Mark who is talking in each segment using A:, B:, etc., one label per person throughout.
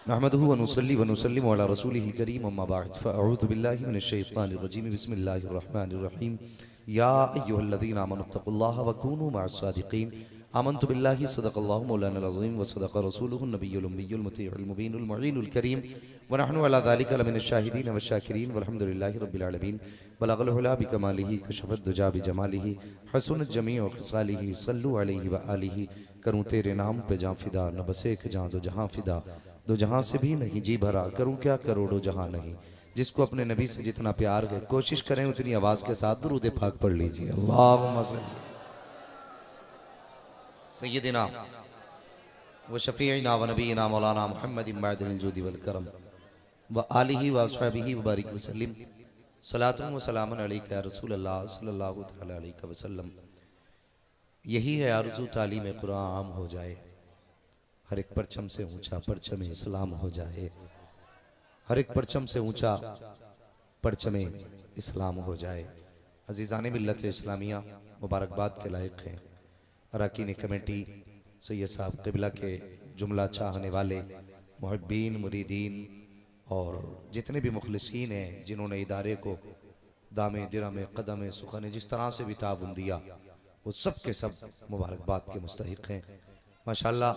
A: नहमदुहु व नुसल्ली व नुसल्लिमु अला रसूलिहिल करीम अम्मा बाद फ़अऊज़ु बिल्लाहि मिनश शैतानिर रजीम बिस्मिल्लाहिर रहमानिर रहीम या अय्युहल्लज़ीना आमनुत्तक़ुल्लाहा व कूनू मअस सादिक़ीन आमन्तु बिल्लाहि सदक़ल्लाहु मौलाना अज़ीम व सदक़ रसूलुहुन नबियुल उम्मियुल मुतीउल मुबीनुल मुईनुल करीम व नहनु अला ज़ालिका लमिनश शाहिदीन व शाकिरीन वल्हम्दुलिल्लाहि रब्बिल आलमीन बलगल हुला बिकमालिहि कशफत दुजा बिजमालिहि हसनत जमीउ ख़िसालिहि सल्लु अलैहि व आलिहि करूं तेरे नाम पे जां फिदा न बस एक जां दो जहां फिदा दो जहां से भी नहीं जी भरा करूं क्या करोड़ों जहां नहीं। जिसको अपने नबी से जितना प्यार है कोशिश करें उतनी आवाज के साथ दुरूद पाक पढ़ लीजिए। अल्लाहुम्मा सल्ली सय्यदिना व शफीइना व नबीना मौलाना मुहम्मदिन मअदिल जुदी वल करम व आलिहि व अस्हाबिहि व बारिक वसल्लम सलातुन व सलामुन अलैका या रसूल अल्लाह सल्लल्लाहु तआला अलैहि वसल्लम। यही है आरज़ू तालीम कुरान आम हो जाए, हर एक परचम से ऊंचा परचम इस्लाम हो जाए, हर एक परचम से ऊंचा परचम इस्लाम हो जाए। अजीज़ान मिल्लत इस्लामिया मुबारकबाद के लायक हैं अरकान कमेटी, सैयद साहब क़िबला के जुमला चाहने वाले मुहिब्बीन मुरीदीन और जितने भी मुखलिसीन हैं जिन्होंने इदारे को दामे दिरामे कदम सुखने जिस तरह से भी ताउन दिया वो सब के सब मुबारकबाद के मुस्तहिक हैं। माशाअल्लाह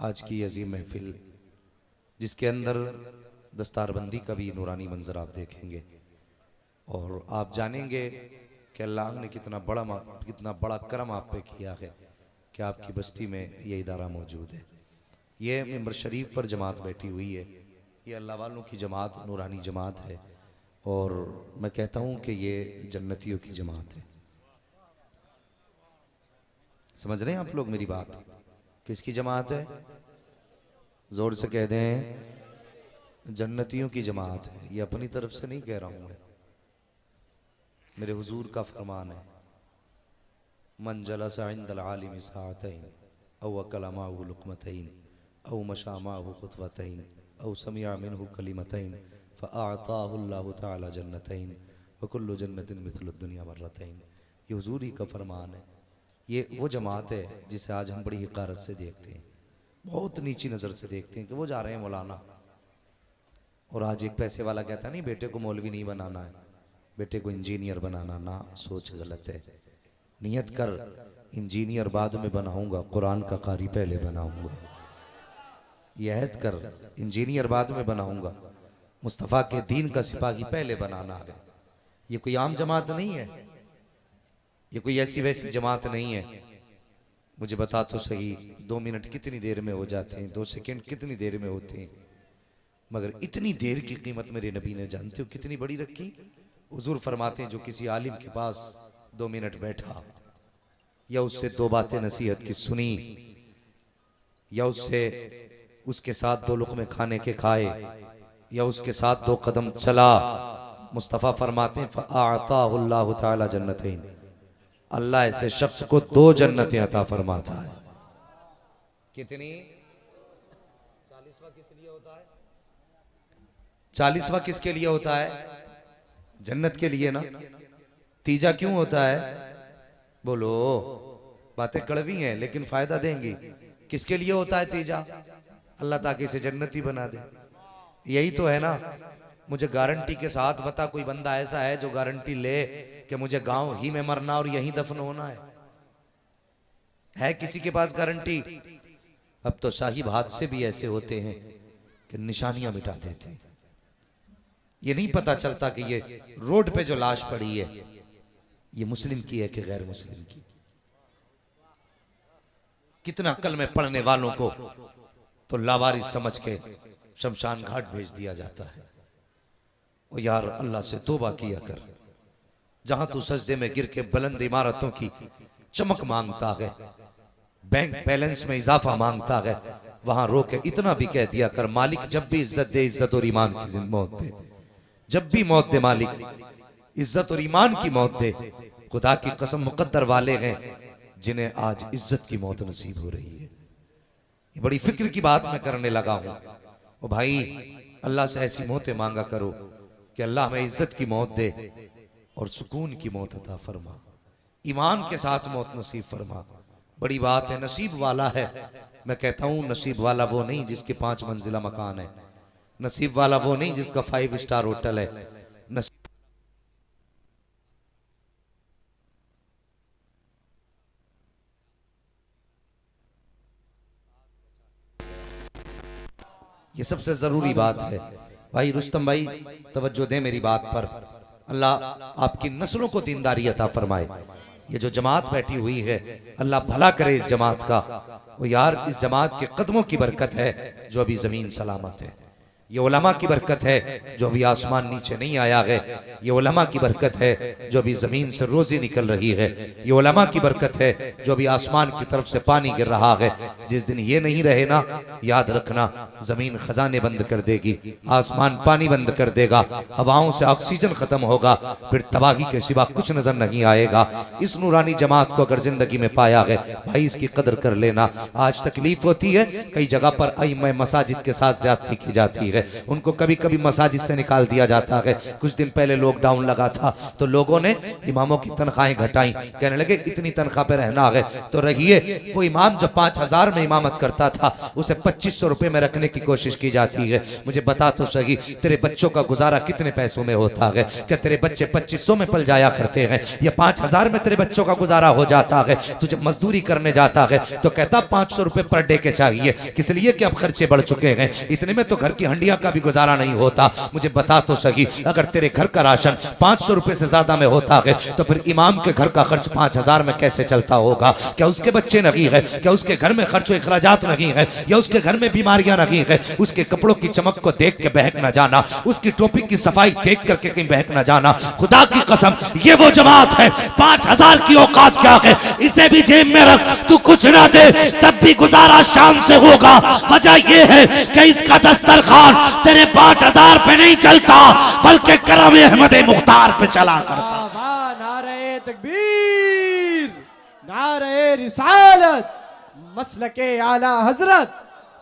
A: आज की अजीम महफिल जिसके अंदर दस्तारबंदी का भी नूरानी मंजर आप देखेंगे और आप जानेंगे कि अल्लाह ने कितना बड़ा करम आप पे किया है कि आपकी बस्ती में ये इदारा मौजूद है। ये मिंबर शरीफ पर जमात बैठी हुई है, ये अल्लाह वालों की जमात नूरानी जमात है और मैं कहता हूँ कि ये जन्नतियों की जमात है। समझ रहे हैं आप लोग मेरी बात? किसकी जमात है? जोर से कह दें, जन्नतियों की जमात है। ये अपनी तरफ से नहीं कह रहा हूं मैं, मेरे हुजूर का फरमान है। मन जलसा इंदल आलिम साअतैन औ अकला माहु लुक़मतैन औ मशा माहु खुतवतैन औ समिअ मिनहु कलिमतैन फ़अअताहु अल्लाहु तआला जन्नतैन व कुल्लु जन्नतिन मिथलुद दुनिया मर्रतैन। ये हुजूर ही का फरमान है। ये वो जमात है जिसे आज हम बड़ी हिकारत से देखते हैं, बहुत नीची नज़र से देखते हैं कि वो जा रहे हैं मौलाना। और आज एक पैसे वाला कहता नहीं बेटे को मौलवी नहीं बनाना है, बेटे को इंजीनियर बनाना। ना, सोच गलत है। नियत कर इंजीनियर बाद में बनाऊंगा, कुरान का कारी पहले बनाऊंगा। यह अहद कर इंजीनियर बाद में बनाऊंगा, मुस्तफ़ा के दीन का सिपाही पहले बनाना है। ये कोई आम जमात नहीं है, ये कोई ऐसी वैसी जमात नहीं है। मुझे बता तो सही 2 मिनट कितनी देर में हो जाते हैं, 2 सेकंड कितनी देर में होते हैं, मगर इतनी देर की कीमत मेरे नबी ने जानते हो कितनी बड़ी रखी। हुजूर फरमाते हैं जो किसी आलिम के पास 2 मिनट बैठा या उससे 2 बातें नसीहत की सुनी या उसके साथ 2 लुक़मे खाने के खाए या उसके साथ 2 कदम चला, मुस्तफ़ा फरमाते हैं फ़अअताहु अल्लाहु तआला जन्नतैन, अल्लाह ऐसे शख्स को 2 जन्नतें अता फरमाता है। कितनी? 40वां किस लिए होता है? 40वां किसके लिए होता है? जन्नत के लिए ना। तीजा क्यों होता है? बोलो, बातें कड़वी हैं लेकिन फायदा देंगी। किसके लिए होता है तीजा? अल्लाह ताकि इसे जन्नती बना दे। यही तो है ना। मुझे गारंटी के साथ बता, कोई बंदा ऐसा है जो गारंटी ले कि मुझे गांव ही में मरना और यहीं दफन होना है किसी के पास गारंटी? अब तो साहिब हादसे भी ऐसे होते हैं कि निशानियां मिटा देते हैं। ये नहीं पता चलता कि ये रोड पे जो लाश पड़ी है ये मुस्लिम की है कि गैर मुस्लिम की। कितना कलमे पढ़ने वालों को तो लावारिस समझ के शमशान घाट भेज दिया जाता है। ओ यार, अल्लाह से तौबा किया कर। जहां तू सजदे में गिर के बुलंद इमारतों की चमक मांगता है, बैंक बैलेंस में इजाफा मांगता है, वहां रो के इतना भी कह दिया कर, मालिक जब भी इज्जत दे इज्जत और ईमान की मौत दे। जब भी मौत दे मालिक इज्जत और ईमान की मौत दे। खुदा की कसम मुकद्दर वाले हैं जिन्हें आज इज्जत की मौत नसीब हो रही है। ये बड़ी फिक्र की बात मैं करने लगा हूं। ओ भाई, अल्लाह से ऐसी मौतें मांगा करो कि अल्लाह हमें इज्जत की मौत दे और सुकून की मौत अता फरमा, ईमान के साथ मौत नसीब फरमा। बड़ी बात है, नसीब वाला है मैं कहता हूं नसीब वाला वो नहीं जिसके 5 मंजिला मकान है, नसीब वाला वो नहीं जिसका 5 स्टार होटल है, नसीब ये सबसे जरूरी बात है। भाई रुस्तम भाई तवज्जो दे मेरी बात पर, अल्लाह आपकी नस्लों को दीनदारी अता फरमाए। ये जो जमात बैठी हुई है अल्लाह भला करे इस जमात का। वो यार इस जमात के कदमों की बरकत है जो अभी जमीन सलामत है, ये उलमा की बरकत है जो अभी आसमान नीचे नहीं आया है, ये उलमा की बरकत है जो अभी जमीन से रोजी निकल रही है, ये उलमा की बरकत है जो अभी आसमान की तरफ से पानी गिर रहा है। जिस दिन ये नहीं रहे ना, याद रखना जमीन खजाने बंद कर देगी, आसमान पानी बंद कर देगा, हवाओं से ऑक्सीजन खत्म होगा, फिर तबाही के सिवा कुछ नजर नहीं आएगा। इस नूरानी जमात को अगर जिंदगी में पाया है भाई इसकी कदर कर लेना। आज तकलीफ होती है, कई जगह पर अइम्मा मसाजिद के साथ ज्यादती की जाती है, उनको कभी कभी मसाजिद से निकाल दिया जाता है। कुछ दिन पहले लॉकडाउन लगा था तो लोगों ने इमामों की तनख्वाहें घटाई, कहने लगे इतनी तनख्वाह पे रहना है तो रहिए। वो इमाम जब 5000 में इमामत करता था उसे 2500 रुपए में रखने की कोशिश की जाती है। मुझे बता तो सही तेरे बच्चों का गुजारा कितने पैसों में होता है? क्या तेरे बच्चे 2500 में पल जाया करते हैं या 5000 में तेरे बच्चों का गुजारा हो जाता है? तू जब मजदूरी करने जाता है तो कहता 500 रुपए पर डे के चाहिए, किस लिए कि अब खर्चे बढ़ चुके हैं, इतने में तो घर की हंडिया का भी गुजारा नहीं होता। मुझे बता तो सही अगर तेरे घर का राशन 500 रुपए से ज्यादा में होता है तो फिर इमाम के घर का खर्च 5000 में कैसे चलता होगा? क्या उसके बच्चे नहीं है? क्या उसके घर में खर्चो इखराजात नहीं है? या उसके घर में बीमारियां नहीं है? उसके कपड़ों की चमक को देख के बहक न जाना, उसकी टोपी की सफाई देख करके कहीं बहक न जाना। खुदा की कसम ये वो जमात है, 5000 की औकात क्या है, इसे भी जेब में रख, तू कुछ ना दे तब भी गुजारा शान से होगा। वजह यह है कि इसका दस्तरखान तेरे 5000 पे नहीं चलता बल्कि करम अहमद मुख्तार पे चला करता।
B: नारे तकबीर, नारे रिसालत, मसलके आला हजरत,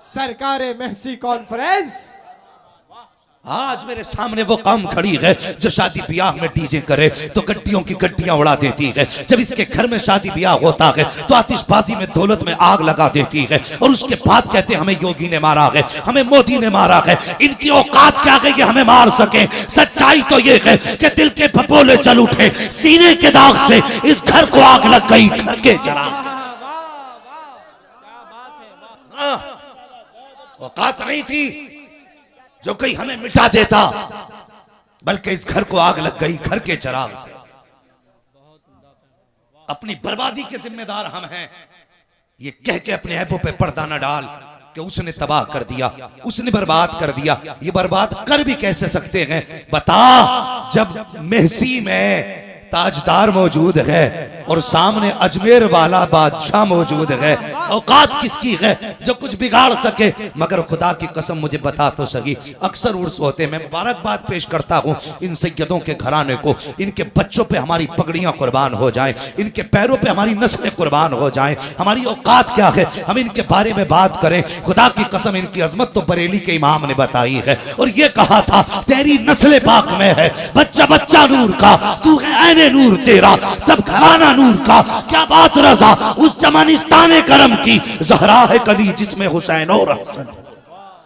B: सरकारे महसी कॉन्फ्रेंस।
A: आज मेरे सामने वो कौम खड़ी है जो शादी ब्याह में डीजे करे तो गड्डियों की गड्डियां उड़ा देती है, जब इसके घर में शादी ब्याह होता है तो आतिशबाजी में दौलत में आग लगा देती है और उसके बाद कहते हैं हमें योगी ने मारा है, हमें मोदी ने मारा है। इनकी औकात क्या है ये हमें मार सके? सच्चाई तो ये है कि दिल के फपोले चल उठे, सीने के दाग से इस घर को आग लग गई, घर के जला। औकात नहीं थी जो कहीं हमें मिटा देता, बल्कि इस घर को आग लग गई घर के चिराग से। अपनी बर्बादी के जिम्मेदार हम हैं, ये कह के अपने ऐबों पे पर्दा न डाल कि उसने तबाह कर दिया, उसने बर्बाद कर दिया। ये बर्बाद कर भी कैसे सकते हैं बता, जब महसी में ताजदार मौजूद है और सामने अजमेर वाला बादशाह मौजूद है। औकात किसकी है जो कुछ बिगाड़ सके? मगर खुदा की कसम मुझे बता तो सही, अक्सर उर्स होते, मैं मुबारकबाद पेश करता हूँ इन सैयदों के घराने को, इनके बच्चों पे हमारी पगड़ियां कुर्बान हो जाएं, इनके पैरों पे हमारी नस्लें कुर्बान हो जाएं। हमारी औकात क्या है हम इनके बारे में बात करें? खुदा की कसम इनकी अजमत तो बरेली के इमाम ने बताई है और ये कहा था तेरी नस्ल पाक में है, बच्चा बच्चा नूर का, तू है नूर तेरा, सब घराना नूर का। क्या बात रजा उस जमानिस्तान करम की, ज़हरा है कली जिसमें हुसैन और हसन।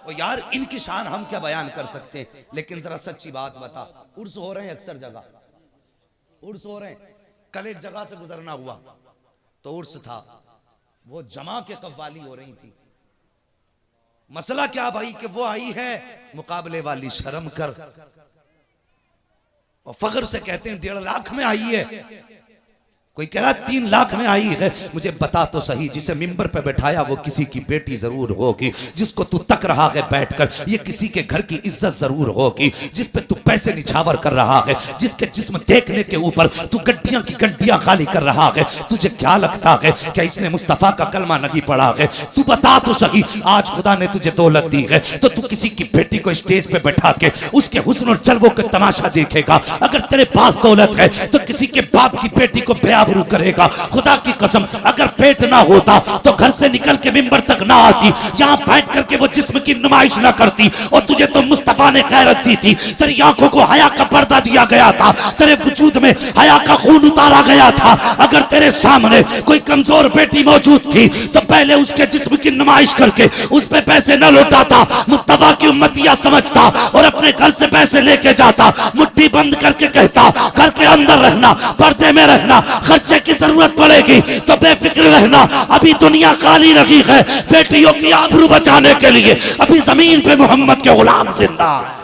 A: ओ यार इनकी शान हम क्या बयान कर सकते, लेकिन जरा सच्ची बात बता, उर्स हो रहे हैं अक्सर जगह, उर्स हो रहे हैं। कल एक जगह से गुजरना हुआ तो उर्स था, वो जमा के कव्वाली हो रही थी। मसला क्या भाई कि वो आई है मुकाबले वाली, शर्म कर, और फख्र से कहते हैं 1.5 लाख में आई है, कोई कह रहा 3 लाख में आई है। मुझे बता तो सही, जिसे मिंबर पे बैठाया वो किसी की बेटी जरूर होगी, जिसको तू तक रहा है बैठकर ये किसी के घर की इज्जत जरूर होगी, जिस पे तू पैसे निछावर कर रहा है, जिसके जिस्म देखने के ऊपर तू गड्डियां की गड्डियां खाली कर रहा है। तुझे क्या लगता है क्या इसने मुस्तफा का कलमा नहीं पढ़ा है? तू बता तो सही, आज खुदा ने तुझे दौलत दी है तो तू किसी की बेटी को स्टेज पे बैठा के उसके हुस्न और जलवों का तमाशा देखेगा? अगर तेरे पास दौलत है तो किसी के बाप की बेटी को आबरू करेगा। खुदा की कसम अगर पेट ना होता तो घर से निकल के मिंबर तक ना आती, यहाँ बैठ करके वो जिस्म की नुमाइश ना करती। और तुझे तो मुस्तफा ने खैरत दी थी, तेरी आंखों को हया का पर्दा दिया गया था, तेरे वजूद में हया का खून
C: कानून उतारा गया था, अगर तेरे सामने कोई कमजोर बेटी मौजूद थी तो पहले उसके जिस्म की नुमाइश करके उस पे पैसे न लौटाता, मुस्तफा की उम्मतिया समझता और अपने घर से पैसे लेके जाता, मुट्ठी बंद करके कहता घर के अंदर रहना, पर्दे में रहना, खर्चे की जरूरत पड़ेगी तो बेफिक्र रहना, अभी दुनिया काली रही है बेटियों की आबरू बचाने के लिए, अभी जमीन पे मोहम्मद के गुलाम जिंदा है।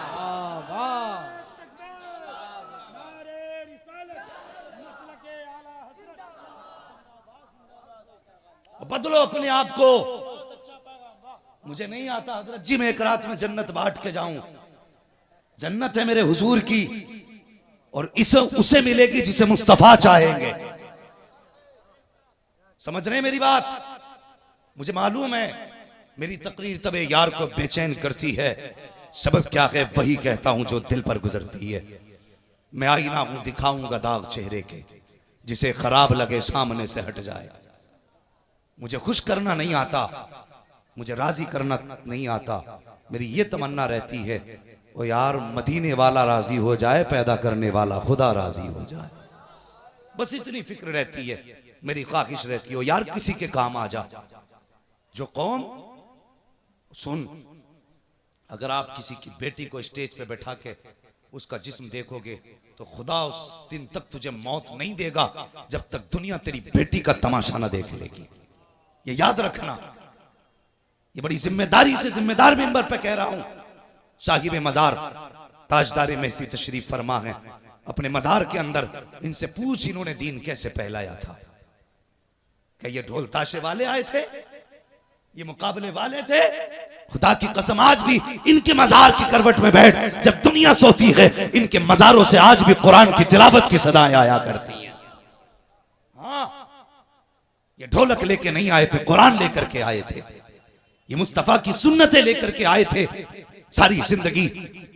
C: बदलो अपने आप को। मुझे नहीं आता हजरत जी मैं एक रात में जन्नत बांट के जाऊं, जन्नत है मेरे हुजूर की और इसे उसे मिलेगी जिसे मुस्तफा चाहेंगे। समझ रहे हैं मेरी बात? मुझे मालूम है मेरी तकरीर तबे यार को बेचैन करती है, सबब क्या है वही कहता हूं जो दिल पर गुजरती है। मैं आईना हूं दिखाऊंगा दाग चेहरे के, जिसे खराब लगे सामने से हट जाए। मुझे खुश करना नहीं आता, मुझे राजी करना नहीं आता, मेरी ये तमन्ना रहती है ओ यार मदीने वाला राजी हो जाए, पैदा करने वाला खुदा राजी हो जाए। बस इतनी फिक्र रहती है, मेरी ख्वाहिश रहती है ओ यार किसी के काम आ जा। जो कौम सुन, अगर आप किसी की बेटी को स्टेज पे बैठा के उसका जिस्म देखोगे तो खुदा उस दिन तक तुझे मौत नहीं देगा जब तक दुनिया तेरी बेटी का तमाशा ना देख लेगी। ये याद रखना, ये बड़ी जिम्मेदारी से जिम्मेदार मिंबर पे कह रहा हूं। साहिब मजार ताजदार महसी तशरीफ फरमा है, अपने मजार के अंदर इनसे पूछ इन्होंने दीन कैसे फैलाया था। क्या ये ढोल ताशे वाले आए थे, ये मुकाबले वाले थे? खुदा की कसम आज भी इनके मजार की करवट में बैठ जब दुनिया सोती है, इनके मजारों से आज भी कुरान की तिलावत की सदाएं आया करती हैं। हाँ, ये ढोलक लेके नहीं आए थे, कुरान लेकर के आए थे, ये मुस्तफा की सुन्नतें लेकर के आए थे। सारी जिंदगी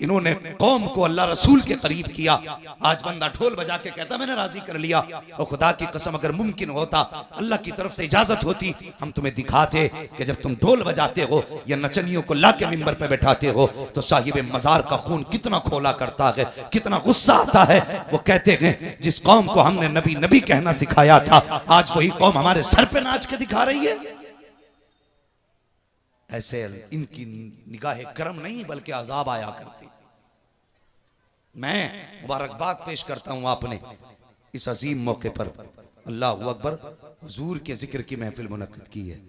C: इन्होंने कौम को अल्लाह रसूल के करीब किया। आज बंदा ढोल बजा के कहता मैंने राजी कर लिया, और खुदा की कसम अगर मुमकिन होता, अल्लाह की तरफ से इजाजत होती, हम तुम्हें दिखाते कि जब तुम ढोल बजाते हो या नचनियों को ला के मिंबर पे बैठाते हो तो साहिब मजार का खून कितना खोला करता है, कितना गुस्सा आता है। वो कहते हैं जिस कौम को हमने नबी नबी कहना सिखाया था, आज वही कौम हमारे सर पे नाच के दिखा रही है। ऐसे इनकी निगाहे करम नहीं बल्कि अजाब आया करती। मैं मुबारकबाद पेश करता हूं आपने इस अजीम मौके पर, अल्लाह अकबर, हुजूर के जिक्र की महफिल मुनक्किद की है,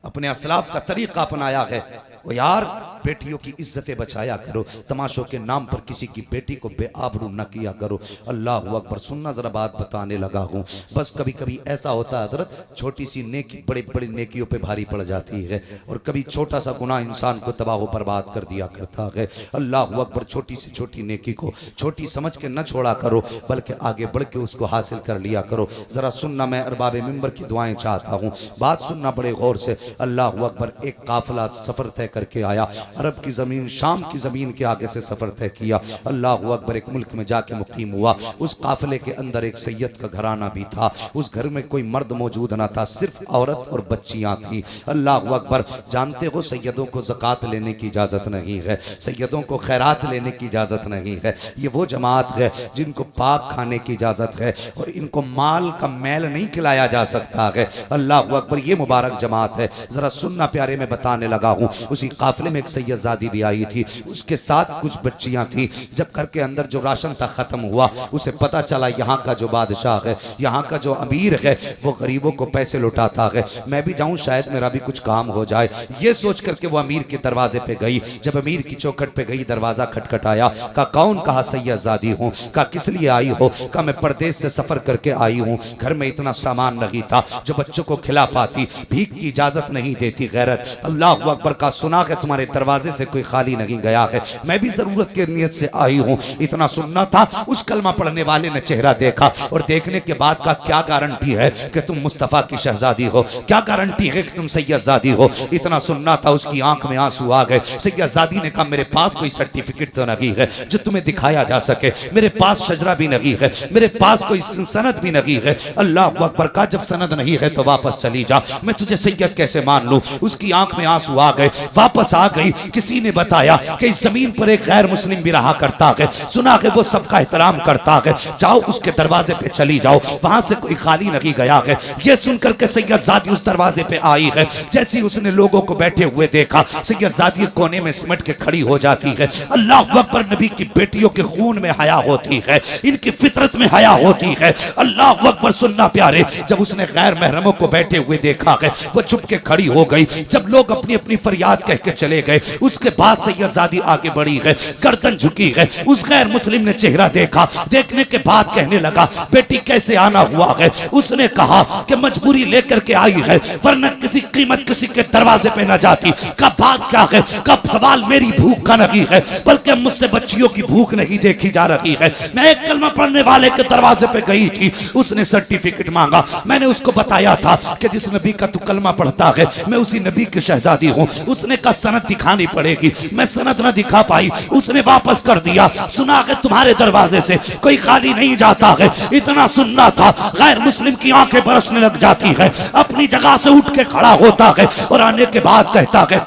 C: अपने असलाफ का तरीका अपनाया है। वो यार बेटियों की इज्जतें बचाया करो, तमाशों के नाम पर किसी की बेटी को बेआबरू न किया करो। अल्लाह अकबर। सुनना जरा बात बताने लगा हूँ, बस कभी कभी ऐसा होता है हजरत, छोटी सी नेकी बड़ी बड़ी नेकियों पे भारी पड़ जाती है, और कभी छोटा सा गुनाह इंसान को तबाह बर्बाद कर दिया करता है। अल्लाह अकबर। छोटी से छोटी नेकी को छोटी समझ के न छोड़ा करो, बल्कि आगे बढ़ के उसको हासिल कर लिया करो। जरा सुनना, मैं अरबाब मिंबर की दुआएं चाहता हूँ, बात सुनना बड़े गौर से। अल्लाह अकबर। एक काफिला सफर तय करके आया, अरब की जमीन शाम की जमीन के आगे से सफर तय किया। अल्लाह अकबर। एक मुल्क में जाके मुकीम हुआ। उस काफिले के अंदर एक सैयद का घराना भी था। उस घर में कोई मर्द मौजूद ना था, सिर्फ औरत और बच्चियां थी। अल्लाह अकबर। जानते हो सैयदों को ज़कात लेने की इजाजत नहीं है, सैयदों को खैरात लेने की इजाजत नहीं है। ये वो जमात है जिनको पाक खाने की इजाजत है, और इनको माल का मैल नहीं खिलाया जा सकता है। अल्लाह अकबर। ये मुबारक जमात है। जरा सुनना प्यारे, मैं बताने लगा हूँ। उसी काफिले में एक सैयदजादी भी आई थी, उसके साथ कुछ बच्चियां थी। जब घर के अंदर जो राशन था खत्म हुआ, उसे पता चला यहाँ का जो बादशाह है, यहाँ का जो अमीर है, वो गरीबों को पैसे लुटाता है, मैं भी जाऊं शायद मेरा भी कुछ काम हो जाए। ये सोच करके वो अमीर के दरवाजे पे गई। जब अमीर की चौखट पे गई, दरवाजा खटखटाया। कहा कौन? कहा सैयदजादी हूँ। कहा किस लिए आई हो? कहा मैं परदेश से सफर करके आई हूँ, घर में इतना सामान नहीं था जो बच्चों को खिला पाती, भीख की इजाजत नहीं देती गैरत। अल्लाह अकबर। का सुना कि तुम्हारे दरवाजे से कोई खाली नहीं गया है, मैं भी जरूरत की नीयत से आई हूँ। इतना सुनना था। उस कलमा पढ़ने वाले ने चेहरा देखा, और देखने के बाद का क्या गारंटी है कि तुम मुस्तफा की शहजादी हो, क्या गारंटी है कि तुम सैयदजादी हो। इतना सुनना था। उसकी आंख में आंसू आ गए। सैयदजादी ने कहा मेरे पास कोई सर्टिफिकेट तो नहीं है जो तुम्हें दिखाया जा सके, मेरे पास शजरा भी नहीं है, मेरे पास कोई सनद भी नहीं है। अल्लाह अकबर। का जब सनद नहीं है तो वापस चली जा, मैं तुझे सैयद कैसे कैसे मान लूं। उसकी आंख में आंसू आ गए, वापस आ गई। किसी ने बताया कि इस जमीन पर एक गैर मुस्लिम भी रहा करता है, सुना कि वो सबका एहतराम करता है, जाओ उसके दरवाजे पे चली जाओ, वहां से कोई खाली नहीं गया है। ये सुनकर के सैयदजादी उस दरवाजे पे आई है। जैसे ही उसने लोगों को बैठे हुए देखा, सैयदजादी कोने में सिमट के खड़ी हो जाती है। अल्लाह अकबर, नबी की बेटियों के खून में हया होती है, इनकी फितरत में हया होती है। अल्लाह अकबर, सुनना प्यारे, जब उसने गैर महरमों को बैठे हुए देखा है, वो चुप के खड़ी हो गई। जब लोग अपनी अपनी फरियाद कह के चले गए, उसके बाद सैयदजादी आगे बढ़ी है, गर्दन झुकी है। उस गैर मुस्लिम ने चेहरा देखा, देखने के बाद कहने लगा, बेटी कैसे आना हुआ है? उसने कहा कि मजबूरी लेकर के आई है, वरना किसी कीमत किसी के दरवाजे पे न जाती। कब बात क्या है? कब सवाल मेरी भूख का नहीं है, बल्कि मुझसे बच्चियों की भूख नहीं देखी जा रही है। मैं एक कलमा पढ़ने वाले के दरवाजे पे गई थी, उसने सर्टिफिकेट मांगा। मैंने उसको बताया था कि जिस नबी का तू कलमा पढ़ता है, मैं उसी नबी की शहजादी हूँ। उसने कहा सनद दिखानी पड़ेगी, मैं सनद न दिखा पाई। उसने वापस कर दिया। सुना कि तुम्हारे दरवाजे से कोई खाली नहीं जाता है। इतना सुनना था, गैर मुस्लिम की आंखें बरसने लग जाती है, अपनी जगह से उठ के खड़ा होता है और आने के बाद कहता है,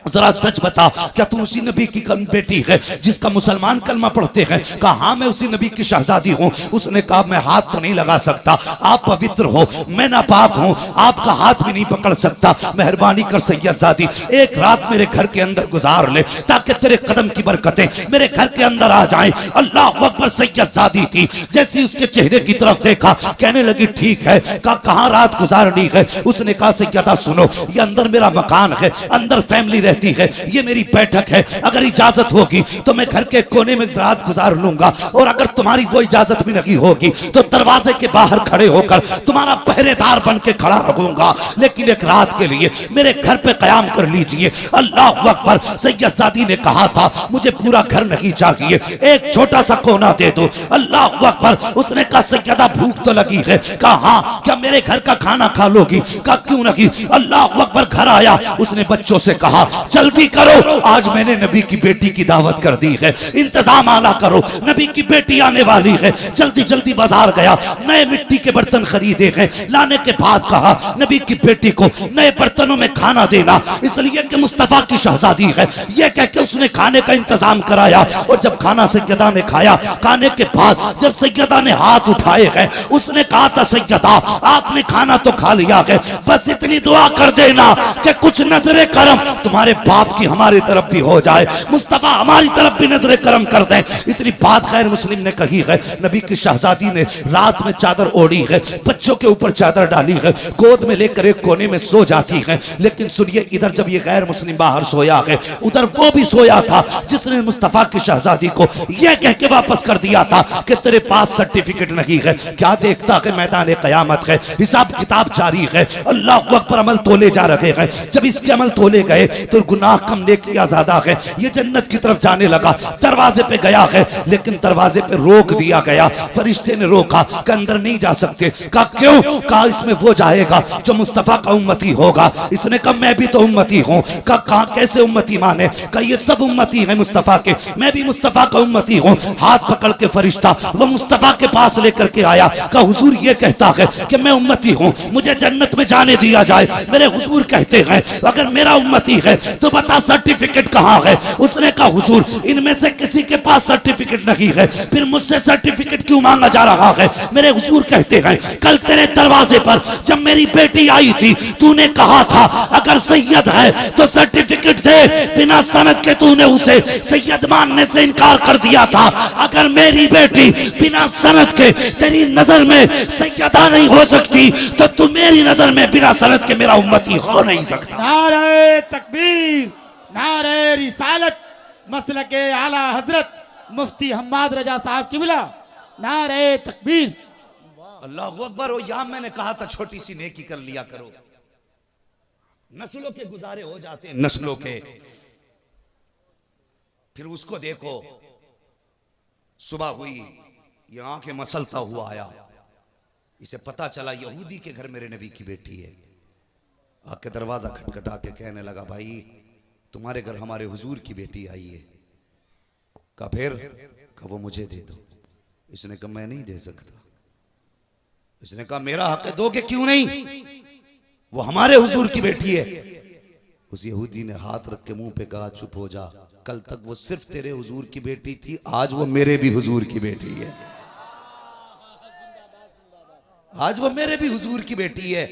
C: जरा सच बता, क्या तू उसी नबी की बेटी है जिसका मुसलमान कलमा पढ़ते हैं? कहा हाँ, मैं उसी नबी की शहजादी हूँ। उसने कहा मैं हाथ तो नहीं लगा सकता, आप पवित्र हो, मैं नापाक हूँ, आपका हाथ भी नहीं पकड़ सकता। मेहरबानी कर सैयदजादी, एक रात मेरे घर के अंदर गुजार ले, ताकि तेरे कदम की बरकतें मेरे घर के अंदर आ जाएं। अल्लाह अकबर, सैयदजादी थी, जैसे उसके चेहरे की तरफ देखा, कहने लगी ठीक है। कहा कहाँ रात गुजारनी है? उसने कहा सैयदा सुनो, ये अंदर मेरा मकान है, अंदर फैमिली रहती है, ये मेरी बैठक है, अगर इजाजत होगी तो मैं घर के कोने में रात गुजार लूंगा, और अगर तुम्हारी वो इजाजत भी नहीं होगी तो दरवाजे के बाहर खड़े होकर तुम्हारा पहरेदार बन के खड़ा रहूंगा, लेकिन एक रात के लिए मेरे घर पे कयाम कर लीजिए। अल्लाह अकबर, सैयदजादी ने कहा था मुझे पूरा घर नहीं चाहिए, एक छोटा सा कोना दे दो। अल्लाह अकबर, उसने कहा सैयदा भूख तो लगी है। कहा हाँ, क्या मेरे घर का खाना खा लोगी? कहा क्यों नहीं। अल्लाह अकबर, घर आया, उसने बच्चों से कहा जल्दी करो, आज मैंने नबी की बेटी की दावत कर दी है, इंतजाम आला करो, नबी की बेटी आने वाली है। जल्दी जल्दी बाजार गया, नए मिट्टी के बर्तन खरीदे हैं। लाने के बाद कहा नबी की बेटी को नए बर्तनों में खाना देना, इसलिए कि मुस्तफा की शहजादी है। यह कह के उसने खाने का इंतजाम कराया, और जब खाना सैयदा ने खाया, खाने के बाद जब सैयदा ने हाथ उठाए हैं, उसने कहा था सैयदा आपने खाना तो खा लिया है, बस इतनी दुआ कर देना कि कुछ नजरे करम तुम्हारे बाप की हमारी तरफ भी हो जाए, मुस्तफा हमारी तरफ भी नजरे करम कर दे। इतनी बात गैर मुस्लिम ने कही है। नबी की शहजादी ने रात में चादर ओढ़ी है, बच्चों के ऊपर चादर डाली है, गोद में लेकर एक कोने में सो जाती है। लेकिन सुनिए, इधर जब ये गैर मुस्लिम बाहर सोया है, उधर वो भी सोया था जिसने मुस्तफा की शहजादी को यह कह के वापस कर दिया था कि तेरे पास सर्टिफिकेट नहीं है। क्या देखता है मैदान क़यामत है, हिसाब किताब जारी है, अल्लाह अकबर, अमल तोले जा रहे हैं। जब इसके अमल तोले गए तो गुनाह कम नेकियां ज्यादा है, ये जन्नत की तरफ जाने लगा। दरवाजे पे गया है, लेकिन दरवाजे पे रोक दिया गया, फरिश्ते ने रोका कि अंदर नहीं जा सकते। कहा क्यों? कहा इसमें वो जाएगा जो मुस्तफा का उम्मती होगा। इसने कहा मैं भी तो उम्मती हूँ। कहा कैसे उम्मती माने? कहा ये सब उम्मती है मुस्तफा के, मैं भी मुस्तफा का उम्मती हूँ। हाथ पकड़ के फरिश्ता वो मुस्तफा के पास लेकर के आया। कहा हुजूर ये कहता है कि मैं उम्मती हूँ, मुझे जन्नत में जाने दिया जाए। मेरे हुजूर कहते हैं अगर मेरा उम्मती है तो बता सर्टिफिकेट कहाँ है? उसने कहा हुजूर इनमें से किसी के पास सर्टिफिकेट नहीं है, फिर मुझसे सर्टिफिकेट क्यों मांगा जा रहा है? मेरे हुजूर कहते हैं कल तेरे दरवाजे पर जब मेरी बेटी आई थी, तूने कहा था अगर सैयद है तो सर्टिफिकेट दे, बिना सनद के तूने उसे सैयद मानने से इनकार कर दिया था। अगर मेरी बेटी बिना सनद के तेरी नजर में सैयदा नहीं हो सकती, तो तू मेरी नजर में बिना सनद के मेरा उम्मती हो नहीं सकता।
B: नारे तकबीर, नारे रिसालत, मसलके आला हजरत मुफ्ती हम्माद रजा साहब किबला, नारे तकबीर।
C: अल्लाह अकबर। यहाँ मैंने कहा था छोटी सी नेकी कर लिया करो, नस्लों के गुजारे हो जाते हैं, नस्लों के। फिर उसको देखो, सुबह हुई, ये आंखें मसलता हुआ आया, इसे पता चला यहूदी के घर मेरे नबी की बेटी है। आके दरवाजा खटखटा के कहने लगा भाई तुम्हारे घर हमारे हुजूर की बेटी आई है। कहा फिर? कहा वो मुझे दे दो। इसने कहा मैं नहीं दे सकता। इसने कहा मेरा हक है, दोगे क्यों नहीं? वो हमारे हुजूर की बेटी है। उस यहूदी ने हाथ रख के मुंह पे कहा चुप हो जा, कल तक वो सिर्फ तेरे हुजूर की बेटी थी, आज वो मेरे भी हुजूर की बेटी है। आज वो मेरे भी हुजूर की बेटी है।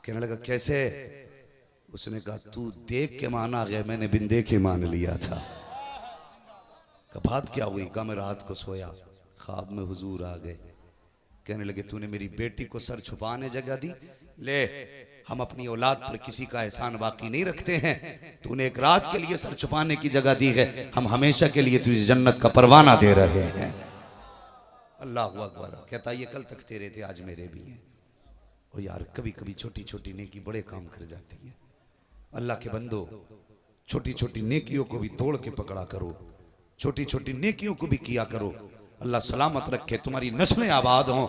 C: कहने लगा कैसे? उसने कहा तू देख के माना गया, मैंने बिन देखे मान लिया था। बात क्या हुई? कहा मैं रात को सोया, ख्वाब में हुजूर आ गए। कहने लगे तूने मेरी बेटी को सर छुपाने जगह दी, ले हम अपनी औलाद पर किसी का एहसान बाकी नहीं रखते हैं, तूने एक रात के लिए सर छुपाने की जगह दी है, हम हमेशा के लिए तुझे जन्नत का परवाना दे रहे हैं। अल्लाह अकबर। कहता ये कल तक तेरे थे, आज मेरे भी हैं। और यार कभी कभी छोटी छोटी नेकी बड़े काम कर जाती है। अल्लाह के बंदो, छोटी छोटी नेकियों को भी तोड़ के पकड़ा करो, छोटी छोटी नेकियों को भी किया करो। अल्लाह सलामत रखे, तुम्हारी नस्लें आबाद हों।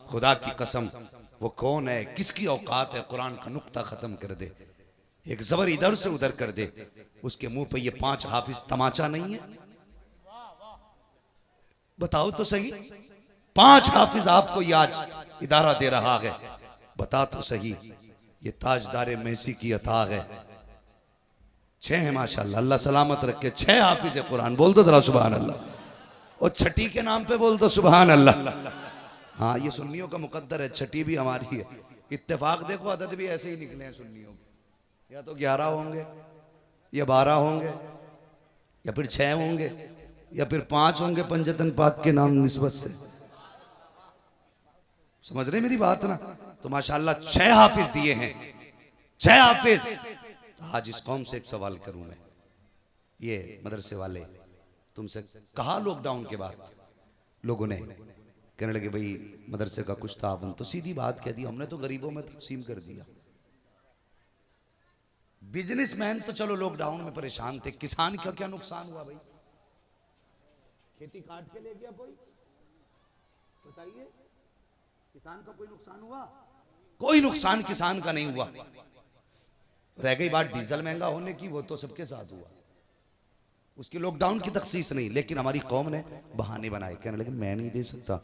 C: खुदा की कसम, वो कौन है, किसकी औकात है कुरान का नुक्ता खत्म कर दे, एक जबर इधर से उधर कर दे, उसके मुंह पे ये 5 हाफिज तमाचा नहीं है? बताओ तो सही, 5 हाफिज आपको ये आज इदारा दे रहा है, बता तो सही, ये ताजदारे महसी की अता है। 6 है माशाल्लाह, अल्लाह सलामत रखे, 6 हाफिज कुरान। बोल दो जरा सुभान अल्लाह। और छठी के नाम पे बोल दो सुभान अल्लाह। हाँ ये सुन्नियों का मुकद्दर है, छठी भी हमारी है। इत्तेफाक देखो, अदद भी ऐसे ही निकले हैं सुन्नियों के, या तो 11 होंगे या 12 होंगे या फिर 6 होंगे या फिर 5 होंगे पंजतन पाक के नाम निस्बत से। समझ रहे मेरी बात ना? तो माशाल्लाह 6 हाफिज दिए हैं, 6 हाफिज। आज इस कौम से एक सवाल करूं मैं, ये मदरसे वाले तुमसे कहा लॉकडाउन के बाद लोगों ने, कहने लगे भाई मदरसे का कुछ तावन, तो सीधी बात कह दी हमने तो गरीबों में तकसीम कर दिया। बिजनेसमैन तो चलो लॉकडाउन में परेशान थे, किसान का क्या नुकसान हुआ भाई? खेती काट के ले गया कोई? बताइए, किसान का कोई नुकसान हुआ? कोई नुकसान किसान का नहीं हुआ। रह गई बात डीजल महंगा होने की, वो तो सबके साथ हुआ, उसकी लॉकडाउन की तखसीस नहीं। लेकिन हमारी कौम ने बहाने बनाए, कहने लगे मैं नहीं दे सकता,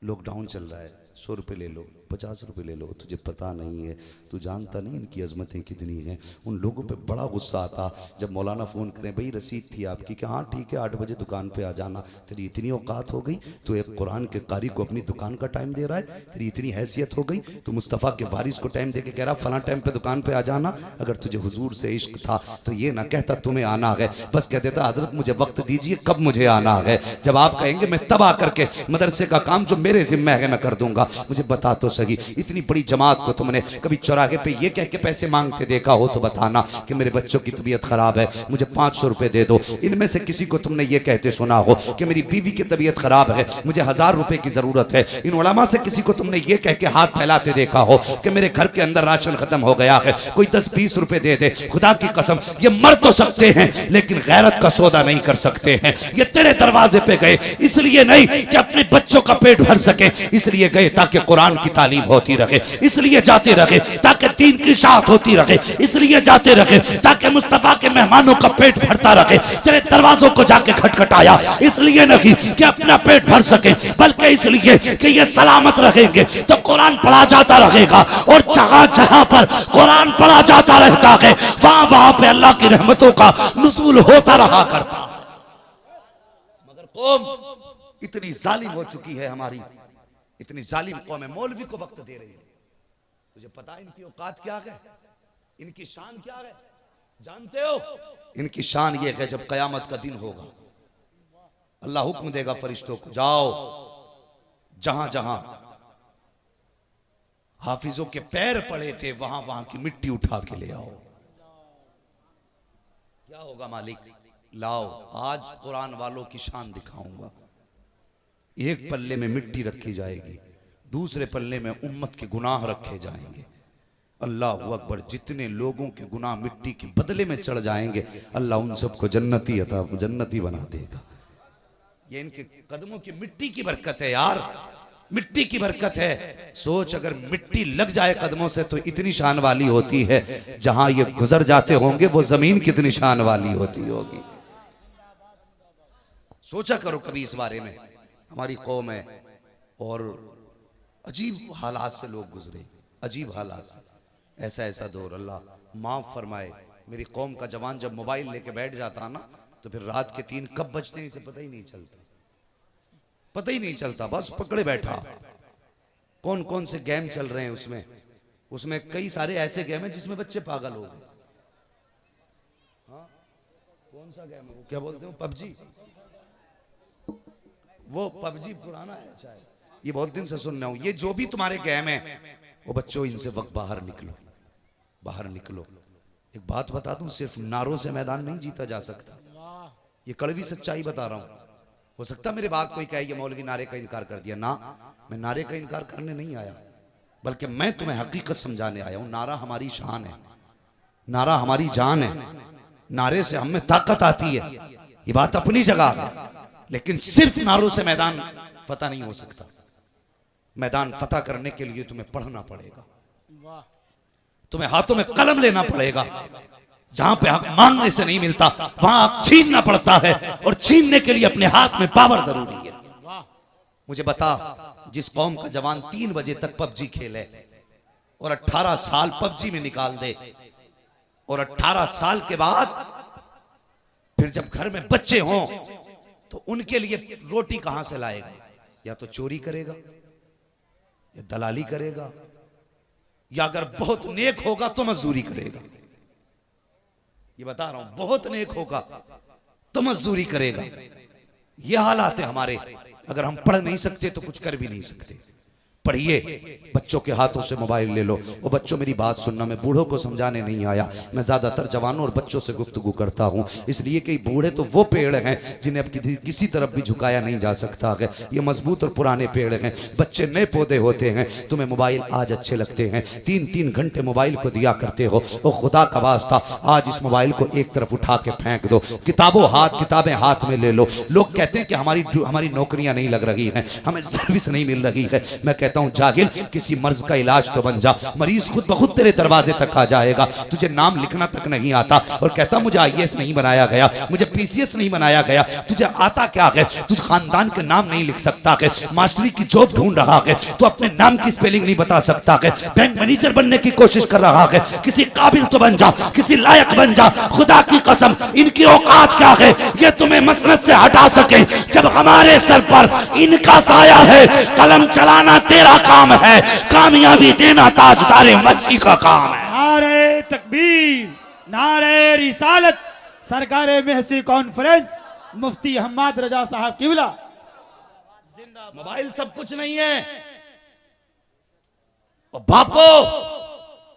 C: लॉकडाउन चल रहा है, 100 रुपये ले लो, 50 रुपये ले लो, तुझे पता नहीं है, तू जानता नहीं इनकी अजमतें कितनी हैं। उन लोगों पे बड़ा गुस्सा आता जब मौलाना फ़ोन करें, भाई रसीद थी आपकी, कि हाँ ठीक है 8 बजे दुकान पे आ जाना। तेरी इतनी औकात हो गई, तो एक कुरान के कारी को अपनी दुकान का टाइम दे रहा है, तेरी इतनी हैसियत हो गई, तो मुस्तफ़ा के वारिस को टाइम दे के कह रहा फला टाइम पे दुकान पे आ जाना। अगर तुझे हुजूर से इश्क था तो ये ना कहता तुम्हें आना है, बस कह देता हजरत मुझे वक्त दीजिए, कब मुझे आना है, जब आप कहेंगे मैं तब आकर के मदरसे का काम जो मेरे जिम्मे है मैं कर दूंगा। मुझे बता तो सही, इतनी बड़ी जमात को तुमने कभी चौराहे पे ये कह के पैसे मांगते देखा हो तो बताना कि मेरे बच्चों की तबीयत खराब है, मुझे 500 रुपए दे दो। इनमें से किसी को तुमने ये कहते सुना हो कि मेरी बीवी की तबीयत खराब है, मुझे 1000 रुपए की जरूरत है। इन उलमा से किसी को तुमने ये कह के हाथ फैलाते देखा हो कि मेरे घर के अंदर राशन खत्म हो गया है, कोई 10-20 रुपए दे दे? खुदा की कसम, ये मर तो सकते हैं लेकिन गैरत का सौदा नहीं कर सकते हैं। ये तेरे दरवाजे पे गए इसलिए नहीं कि अपने बच्चों का पेट भर सके, इसलिए गए ताकि कुरान की तालीम होती रहे, इसलिए जाते रहे ताकि दीन की शात होती रहे, इसलिए जाते रहे ताकि मुस्तफा के मेहमानों का पेट भरता रहे। तेरे दरवाजों को जाके खटखटाया इसलिए नहीं कि अपना पेट भर सके, बल्कि इसलिए कि ये सलामत रहेंगे तो कुरान पढ़ा जाता रहेगा, और जहां जहां पर कुरान पढ़ा जाता रहता है वहां वहां पे अल्लाह की रहमतों का नुज़ूल होता रहा करता। मगर कौम इतनी जालिम हो चुकी है, हमारी इतनी जालिम कौम है, मौलवी को वक्त दे रही है। तुझे पता है इनकी औकात क्या है, इनकी शान क्या है? जानते हो इनकी शान ये है, जब कयामत का दिन होगा अल्लाह हुक्म देगा फरिश्तों को, जाओ जहां जहां हाफिजों के पैर पड़े थे वहां वहां की मिट्टी उठा के ले आओ। क्या होगा मालिक? लाओ, आज कुरान वालों की शान दिखाऊंगा। एक पल्ले में मिट्टी रखी जाएगी, दूसरे पल्ले में उम्मत के गुनाह रखे जाएंगे। अल्लाह अकबर, जितने लोगों के गुनाह मिट्टी के बदले में चढ़ जाएंगे अल्लाह उन सबको जन्नती बना देगा। ये इनके कदमों की मिट्टी की बरकत है यार, मिट्टी की बरकत है। सोच, अगर मिट्टी लग जाए कदमों से तो इतनी शान वाली होती है, जहां ये गुजर जाते होंगे वो जमीन कितनी शान वाली होती होगी। सोचा करो कभी इस बारे में। हमारी कौम है और अजीब हालात से लोग गुजरे, अजीब हालात, ऐसा ऐसा दौर। अल्लाह माफ फरमाए। मेरी कौम का जवान जब मोबाइल लेके बैठ जाता ना तो फिर रात के 3 कब बजते हैं इसे पता ही नहीं चलता, पता ही नहीं चलता, बस पकड़े बैठा। कौन कौन से गेम चल रहे हैं उसमें, उसमें कई सारे ऐसे गेम हैं जिसमें बच्चे पागल हो गए। हाँ, कौन सा गेम है वो, क्या बोलते हो, पबजी? वो पबजी पुराना है शायद, ये बहुत दिन से सुन रहा हूं। ये जो भी तुम्हारे गेम है वो बच्चों इनसे वक्त बाहर निकलो, बाहर निकलो। एक बात बता दूं, सिर्फ नारों से मैदान नहीं जीता जा सकता, ये कड़वी सच्चाई बता रहा हूं। हो सकता मेरे बात कोई कहे ये मौलवी नारे का इनकार कर दिया, ना, मैं नारे का इनकार करने नहीं आया, बल्कि मैं तुम्हें हकीकत समझाने आया हूं। नारा हमारी शान है, नारा हमारी जान है, नारे से हमें ताकत आती है, ये बात अपनी जगह है। लेकिन सिर्फ नारों से मैदान फतह नहीं हो सकता। मैदान फतह करने के लिए तुम्हें पढ़ना पड़ेगा, तुम्हें हाथों में कलम लेना पड़ेगा। जहां पे हक मांगने से नहीं मिलता वहां हक छीनना पड़ता है, और छीनने के लिए अपने हाथ में पावर जरूरी है। मुझे बता, जिस कौम का जवान 3 बजे तक पबजी खेले और 18 साल पबजी में निकाल दे, और 18 साल के बाद फिर जब घर में बच्चे हों तो उनके लिए रोटी कहां से लाएगा? या तो चोरी करेगा, या दलाली करेगा, या अगर बहुत नेक होगा तो मजदूरी करेगा। ये बता रहा हूं, बहुत नेक होगा तो मजदूरी करेगा। ये हालात है हमारे। अगर हम पढ़ नहीं सकते तो कुछ कर भी नहीं सकते। पढ़िए, बच्चों के हाथों से मोबाइल ले लो। और बच्चों मेरी बात सुनना, मैं बूढ़ों को समझाने नहीं आया, मैं ज्यादातर जवानों और बच्चों से गुफ्तगू करता हूं, इसलिए कि बूढ़े तो वो पेड़ हैं जिन्हें अब किसी तरफ भी झुकाया नहीं जा सकता है। ये मजबूत और पुराने पेड़ हैं, बच्चे नए पौधे होते हैं। तुम्हें मोबाइल आज अच्छे लगते हैं, 3-3 घंटे मोबाइल को दिया करते हो। और खुदा का वास्ता आज इस मोबाइल को एक तरफ उठा के फेंक दो, किताबें हाथ में ले लो। लोग कहते हैं कि हमारी नौकरियां नहीं लग रही हैं, हमें सर्विस नहीं मिल रही है। मैं कहता हूं जाहिल, किसी मर्ज का इलाज तो बन जा, मरीज खुद ब खुद तेरे दरवाजे तक आ जाएगा। तुझे नाम लिखना तक नहीं आता और कहता मुझे आईएएस नहीं बनाया गया, मुझे पीसीएस नहीं बनाया गया। तुझे आता क्या है? तुझे खानदान के नाम नहीं लिख सकता है, मास्टरी की जॉब ढूंढ रहा है, तो अपने नाम की स्पेलिंग नहीं बता सकता है, बैंक मैनेजर बनने की कोशिश कर रहा है। किसी काबिल तो बन जा, किसी लायक बन जा। खुदा की कसम, इनकी औकात क्या है ये तुम्हें मसनद से हटा सके? जब हमारे सर पर इनका साया है, कलम चलाना तेरा काम है, कामयाबी देना ताजदारे मस्सी का काम है।
B: नारे तकबीर, नारे रिसालत, सरकार महसी कॉन्फ्रेंस, मुफ्ती हम्माद रजा साहब किबला।
C: मोबाइल सब कुछ नहीं है। और बापो,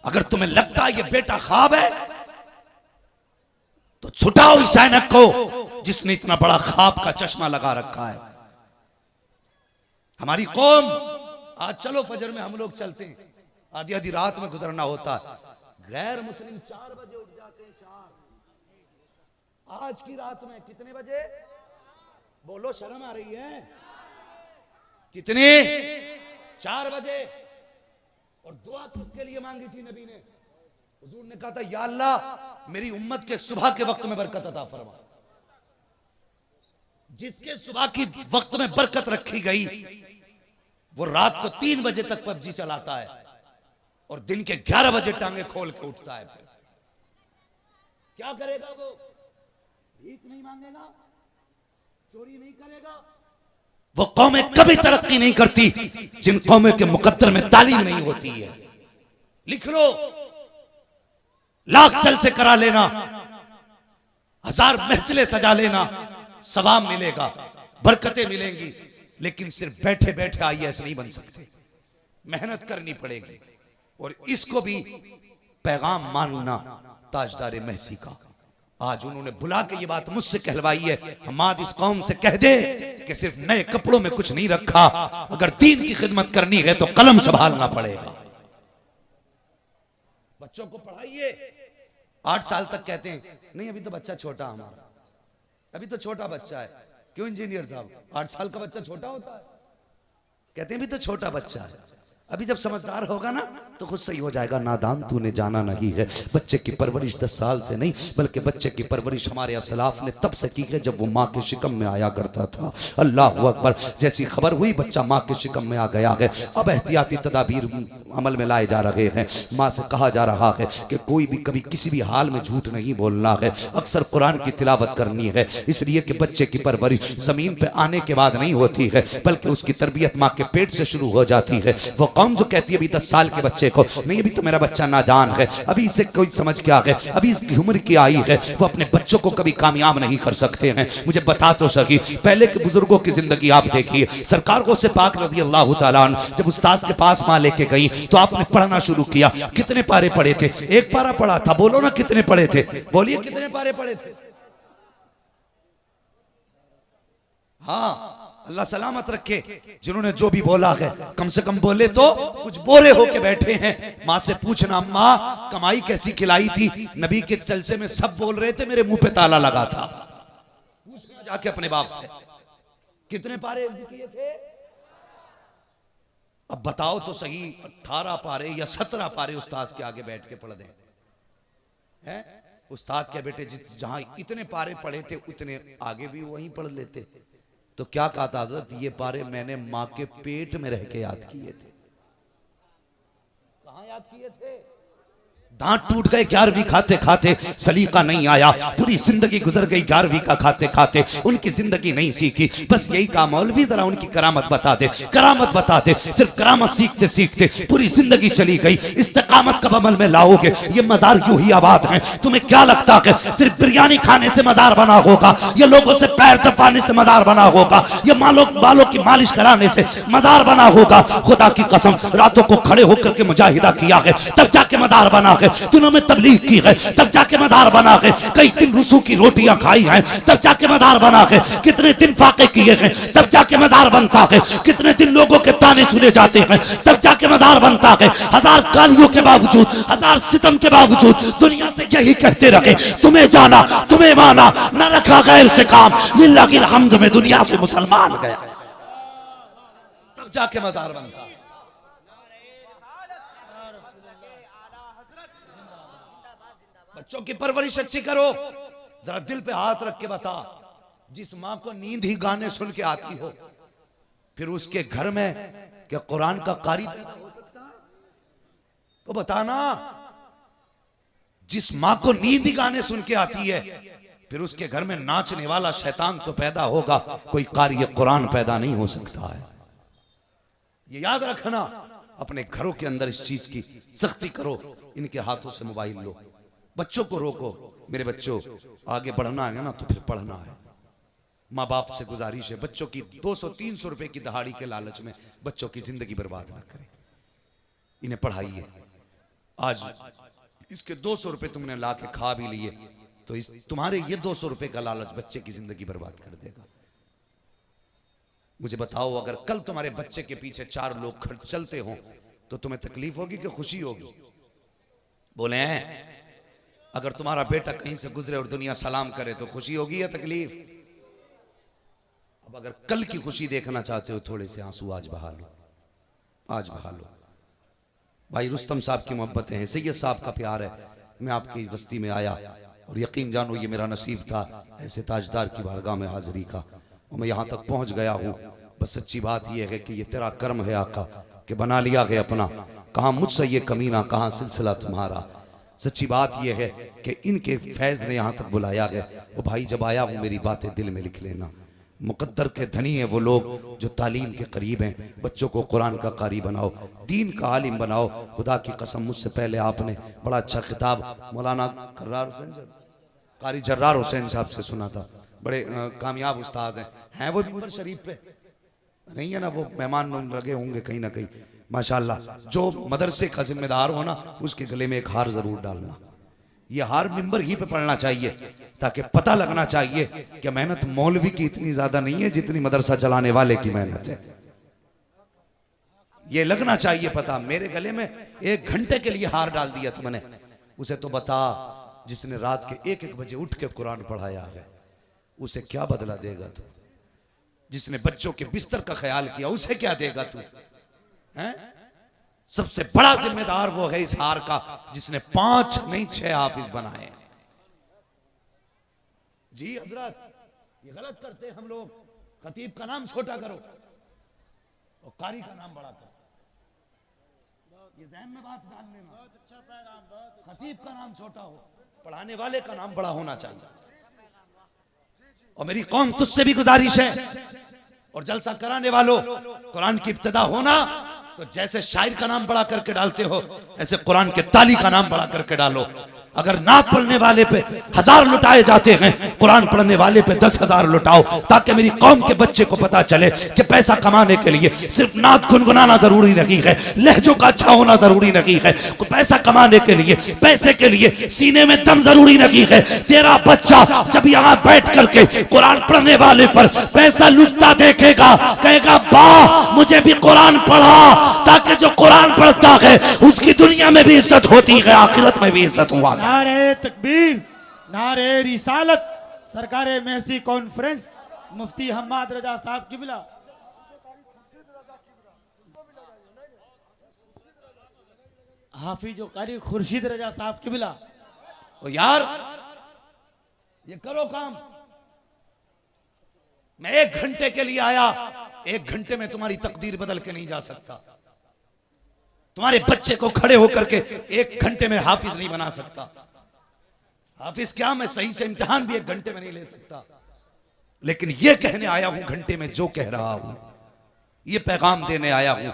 C: अगर तुम्हें लगता है ये बेटा ख्वाब है तो छुटाओ इस ऐनक को जिसने इतना बड़ा ख्वाब का चश्मा लगा रखा है। हमारी कौम, आज चलो फजर में हम लोग चलते हैं, आधी आधी रात में गुजरना होता है। गैर मुस्लिम 4 बजे उठ जाते हैं। 4 आज की रात में कितने बजे? बोलो, शर्म आ रही है? कितने? 4 बजे। और दुआ किसके लिए मांगी थी नबी ने? हुजूर ने कहा था, या अल्लाह मेरी उम्मत के सुबह के वक्त में बरकत अता फरमा। जिसके सुबह की वक्त में बरकत रखी गई वो रात को 3 बजे तक पबजी चलाता है और दिन के 11 बजे टांगे खोल के उठता है। फिर क्या करेगा वो? भीख नहीं मांगेगा, चोरी नहीं करेगा। वो कौमें कभी तरक्की नहीं करती जिन कौमें के मुकद्दर में तालीम नहीं होती है। लिख लो, लाख जलसे करा लेना, 1000 महफिलें सजा लेना, सवाब मिलेगा, बरकतें मिलेंगी, लेकिन सिर्फ बैठे बैठे आईएएस नहीं बन सकते, मेहनत करनी पड़ेगी। और इसको भी पैगाम मानना ताजदार महसी का। आज उन्होंने बुला के ये बात मुझसे कहलवाई है, हमाद इस कौम से कह दे कि सिर्फ नए कपड़ों में कुछ नहीं रखा, अगर दीन की खिदमत करनी है तो कलम संभालना पड़ेगा। बच्चों को पढ़ाइए। 8 साल तक कहते हैं नहीं अभी तो बच्चा छोटा, हमारा अभी तो छोटा बच्चा है। क्यों इंजीनियर साहब, 8 साल का बच्चा छोटा होता है? कहते हैं अभी तो छोटा बच्चा है। अभी जब समझदार होगा ना तो खुद सही हो जाएगा। नादान तूने जाना नहीं है, बच्चे की परवरिश 10 साल से नहीं बल्कि बच्चे की परवरिश हमारे असलाफ ने तब से की है जब वो माँ के शिकम में आया करता था। अल्लाह अकबर। जैसी खबर हुई बच्चा माँ के शिकम में आ गया है, अब एहतियाती तदाबीर अमल में लाए जा रहे हैं। माँ से कहा जा रहा है कि कोई भी कभी किसी भी हाल में झूठ नहीं बोलना है, अक्सर कुरान की तिलावत करनी है, इसलिए कि बच्चे की परवरिश जमीन पे आने के बाद नहीं होती है बल्कि उसकी तरबियत माँ के पेट से शुरू हो जाती है। वो कौन जो कहती है अभी 10 साल के बच्चे को नहीं, अभी तो मेरा बच्चा नादान है, अभी इसे कोई समझ क्या है, अभी इसकी उम्र की आई है, वो अपने बच्चों को कभी कामयाब नहीं कर सकते हैं। मुझे बता तो सकी, पहले के बुजुर्गों की जिंदगी आप देखिए। सरकार को से पाक रज़ी अल्लाह तआला अन्हु जब उस्ताद के पास माँ लेके गई तो आपने पढ़ना शुरू किया। कितने पारे पढ़े थे? एक पारा पढ़ा था। बोलो ना कितने पढ़े थे? बोलिए कितने पारे पढ़े थे? हाँ, अल्लाह सलामत रखे जिन्होंने जो भी बोला है, कम से कम बोले तो कुछ बोरे होके बैठे हैं। माँ से पूछना अम्मा कमाई कैसी खिलाई थी? नबी के जलसे में सब बोल रहे थे, मेरे मुंह पे ताला लगा था। पूछना जाके अपने बाप से कितने पारे किए थे। अब बताओ तो सही, 18 पारे या 17 पारे उस्ताद के आगे बैठ के पढ़ दें हैं? उस्ताद के बेटे जहां इतने पारे पढ़े थे उतने आगे भी वहीं पढ़ लेते। तो क्या कहा था हज़रत, ये पारे मैंने मां के पेट में रह के याद किए थे। कहां याद किए थे? दांत टूट गए 11वीं खाते खाते, सलीका नहीं आया, पूरी जिंदगी गुजर गई 11वीं का खाते खाते, उनकी जिंदगी नहीं सीखी। बस यही कहा मौलवी जरा उनकी करामत बता दे, करामत बता दे। सिर्फ करामत सीखते सीखते पूरी जिंदगी चली गई। इस्तेकामत कब अमल में लाओगे? ये मजार यूं ही आबाद हैं। तुम्हें क्या लगता है सिर्फ बिरयानी खाने से मजार बना होगा, या लोगों से पैर दबाने से मजार बना होगा, या बालों की मालिश कराने से मजार बना होगा? खुदा की कसम रातों को खड़े होकर के मुजाहिदा किया है तब जाके मजार बना है। दिनों में तबलीग की है तब जाके मजार बना है। कई दिन रुसू की रोटियां खाई हैं तब जाके मजार बना है। कितने दिन फाके किए हैं तब जाके मजार बनता है। कितने दिन लोगों के ताने सुने जाते हैं तब जाके मजार बनता है। 1000 गालियों के बावजूद, 1000 सितम के बावजूद दुनिया से यही कहते रहे, तुम्हें जाना तुम्हें माना, न रखा गैर से काम, लिल्लाहिल हम्द में दुनिया से मुसलमान गया, तब जाके मजार बनता। बच्चों की परवरिश अच्छी करो। जरा दिल पे हाथ रख के बता, जिस माँ को नींद ही गाने सुन के आती हो, फिर उसके घर में क्या कुरान का कारी पैदा हो सकता है? तो बताना। जिस माँ को नींद ही गाने सुन के आती है, फिर उसके घर में नाचने वाला शैतान तो पैदा होगा, कोई कारी कुरान पैदा नहीं हो सकता है। ये याद रखना। अपने घरों के अंदर इस चीज की सख्ती करो। इनके हाथों से मोबाइल लो, बच्चों को रोको। मेरे बच्चों आगे बढ़ना है ना तो फिर पढ़ना है। माँ बाप से गुजारिश है, बच्चों की 200-300 रुपए की दहाड़ी के लालच में बच्चों की जिंदगी बर्बाद ना करें, इन्हें पढ़ाइए। आज इसके 200 रुपए तुमने ला के खा भी लिए तो तुम्हारे ये 200 रुपए का लालच बच्चे की जिंदगी बर्बाद कर देगा। मुझे बताओ, अगर कल तुम्हारे बच्चे के पीछे 4 लोग चलते हो तो तुम्हें तकलीफ होगी कि खुशी होगी? बोले हैं। अगर तुम्हारा बेटा कहीं से गुजरे और दुनिया सलाम करे तो खुशी होगी या तकलीफ? अब अगर कल की खुशी देखना चाहते हो, थोड़े से आंसू आज बहा लो, आज बहा लो। भाई रुस्तम साहब की मोहब्बतें हैं, सैयद साहब का प्यार है। मैं आपकी बस्ती में आया और यकीन जानो ये मेरा नसीब था ऐसे ताजदार की बारगाह में हाजिरी का, और मैं यहाँ तक पहुँच गया हूँ। बस सच्ची बात यह है कि ये तेरा कर्म है आका कि बना लिया है अपना। कहाँ मुझसे ये कमीना, कहाँ सिलसिला तुम्हारा। सच्ची बात यह है कि इनके फैज ने यहाँ तक बुलाया है। वो भाई जब आया हूँ मेरी बातें दिल में लिख लेना। मुकद्दर के धनी हैं वो लोग जो तालीम के करीब हैं। बच्चों को कुरान का कारी बनाओ, दीन का आलिम बनाओ। खुदा की कसम मुझसे पहले आपने बड़ा अच्छा खिताब मौलाना कारी जर्रार हुसैन साहब से सुना था। बड़े कामयाब उस्ताद हैं वो मिंबर शरीफ पे नहीं है ना, वो मेहमान लगे होंगे कहीं ना कहीं माशाल्लाह। जो मदरसे का जिम्मेदार हो ना, उसके गले में एक हार जरूर डालना। ये हार मिंबर ही पे पड़ना चाहिए ताकि पता लगना चाहिए कि मेहनत मौलवी की इतनी ज्यादा नहीं है जितनी मदरसा चलाने वाले की मेहनत है। ये लगना चाहिए पता। मेरे गले में 1 घंटे के लिए हार डाल दिया तुमने, उसे तो बता जिसने रात के 1-1 बजे उठ के कुरान पढ़ाया है, उसे क्या बदला देगा तू? जिसने बच्चों के बिस्तर का ख्याल किया, उसे क्या देगा तू? हैं? सबसे बड़ा जिम्मेदार वो है इस हार का जिसने 5 नहीं 6 हाफिज बनाए। जी हजरत, ये गलत करते हैं हम लोग। खतीब का नाम छोटा करो और कारी का नाम बड़ा करो, ये ज़हन में बात डाल लेना। खतीब का नाम छोटा हो, पढ़ाने वाले का नाम बड़ा होना चाहिए। और मेरी कौम तुझसे भी गुजारिश है, और जलसा कराने वालों, कुरान की इब्तिदा होना तो जैसे शायर का नाम बड़ा करके डालते हो, ऐसे कुरान के ताली का नाम बड़ा करके डालो। अगर नात पढ़ने वाले पे 1000 लुटाए जाते हैं, कुरान पढ़ने वाले पे 10,000 लुटाओ, ताकि मेरी कौम के बच्चे को पता चले कि पैसा कमाने के लिए सिर्फ नात गुनगुनाना जरूरी नहीं है, लहजों का अच्छा होना जरूरी नहीं है। पैसा कमाने के लिए, पैसे के लिए सीने में दम जरूरी नहीं है। तेरा बच्चा जब यहाँ बैठ करके कुरान पढ़ने वाले पर पैसा लुटता देखेगा, कहेगा वाह मुझे भी कुरान पढ़ा, ताकि जो कुरान पढ़ता है उसकी दुनिया में भी इज्जत होती है, आखिरत में भी इज्जत हुआ।
B: नारे तकबीर, नारे रिसालत। सरकारे महसी कॉन्फ्रेंस मुफ्ती हम्माद रजा साहब किबला। हाफिज व कारी खुर्शीद रजा साहब किबला।
C: ओ यार ये करो काम। मैं 1 घंटे के लिए आया, 1 घंटे में तुम्हारी तकदीर बदल के नहीं जा सकता। तुम्हारे बच्चे को खड़े होकर के 1 घंटे में हाफिज नहीं बना सकता। हाफिज क्या, मैं सही से इम्तिहान भी 1 घंटे में नहीं ले सकता। लेकिन ये कहने आया हूं घंटे में जो कह रहा हूं, ये पैगाम देने आया हूं।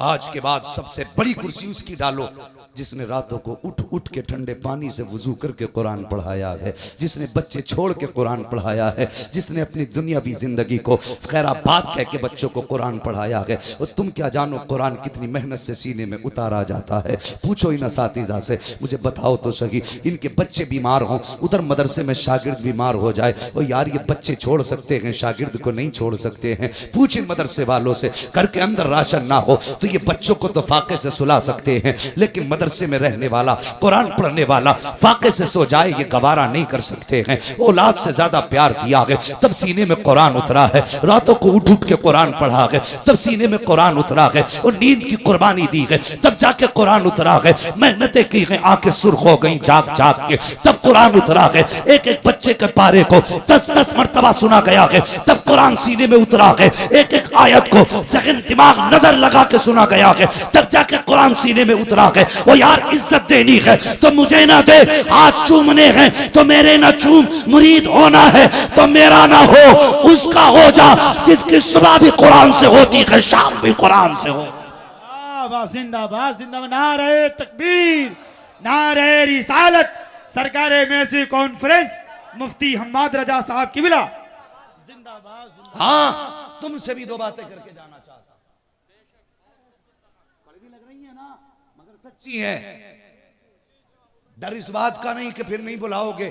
C: आज के बाद सबसे बड़ी कुर्सी उसकी डालो जिसने रातों को उठ उठ के ठंडे पानी से वुजू करके कुरान पढ़ाया है, जिसने बच्चे छोड़ के कुरान पढ़ाया है, जिसने अपनी दुनियावी जिंदगी को खैराबाद कह के बच्चों को कुरान पढ़ाया है। और तुम क्या जानो कुरान कितनी मेहनत से सीने में उतारा जाता है। पूछो इन असातिज़ा से, मुझे बताओ तो सही, इनके बच्चे बीमार हों, उधर मदरसे में शागिर्द बीमार हो जाए, और यार ये बच्चे छोड़ सकते हैं, शागिर्द को नहीं छोड़ सकते हैं। पूछ इन मदरसे वालों से, घर के अंदर राशन ना हो तो ये बच्चों को तो फाके से सुला सकते हैं, लेकिन मदरसे में रहने वाला, कुरान पढ़ने वाला फाके से सो जाए ये गवारा नहीं कर सकते हैं। औलाद से ज्यादा प्यार किया है तब सीने में कुरान उतरा है, रातों को उठ उठ के कुरान पढ़ा है तब सीने में कुरान उतरा है, और नींद की कुर्बानी दी है तब जाके कुरान उतरा है, मेहनतें की है आंखें सुर्ख हो गई जाग जाग के तब कुरान उतरा है। एक एक बच्चे के पारे को 10-10 मरतबा सुना गया है तब कुरान सीने में उतरा है। एक एक आयत को ज़हन दिमाग नजर लगा के सुना गया है तब जाके कुरान सीने में उतरा है। वो यार इज्जत देनी है तो मुझे ना दे, हाथ चूमने हैं तो मेरे ना चूम, मुरीद होना है तो मेरा ना हो, उसका हो जा जिसकी सुबह भी कुरान से होती है, शाम भी कुरान से हो।
B: जिंदाबाद जिंदाबाद, नारे तकबीर, नारे रिसालत। सरकारे महसी कॉन्फ्रेंस मुफ्ती हम्माद रजा साहब किबला जिंदाबाद।
C: हाँ तुमसे भी 2 बातें करके जाना चाहता, कड़वी लग रही है ना मगर सच्ची है। डर इस बात का नहीं कि फिर नहीं बुलाओगे,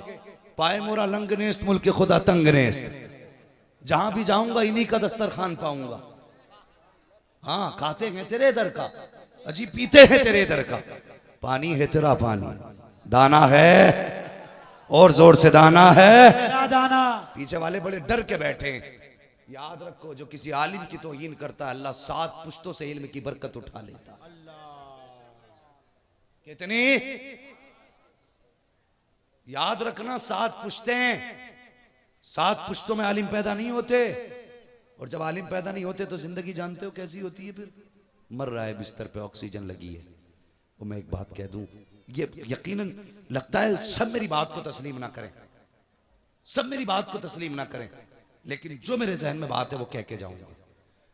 C: पाए मोरा लंगनेस मुल्क खुदा तंगनेस, जहां भी जाऊंगा इन्हीं का दस्तरखान पाऊंगा। हाँ खाते हैं तेरे दर का, अजी पीते हैं तेरे दर का, पानी है तेरा पानी, दाना है और जोर से दाना है
B: दाना।
C: पीछे वाले बड़े डर के बैठे हैं। याद रखो जो किसी आलिम की तौहीन करता है अल्लाह 7 पुश्तों से इल्म की बरकत उठा लेता। कितनी याद रखना, 7 पुश्तें, 7 पुश्तों में आलिम पैदा नहीं होते, और जब आलिम पैदा नहीं होते तो जिंदगी जानते हो कैसी होती है। फिर मर रहा है बिस्तर पे, ऑक्सीजन लगी है। और मैं एक बात कह दूं, ये यकीनन लगता है सब मेरी बात को तस्लीम ना करें, सब मेरी बात को तस्लीम ना करें, लेकिन जो मेरे जहन में बात है वो कह के जाऊंगा।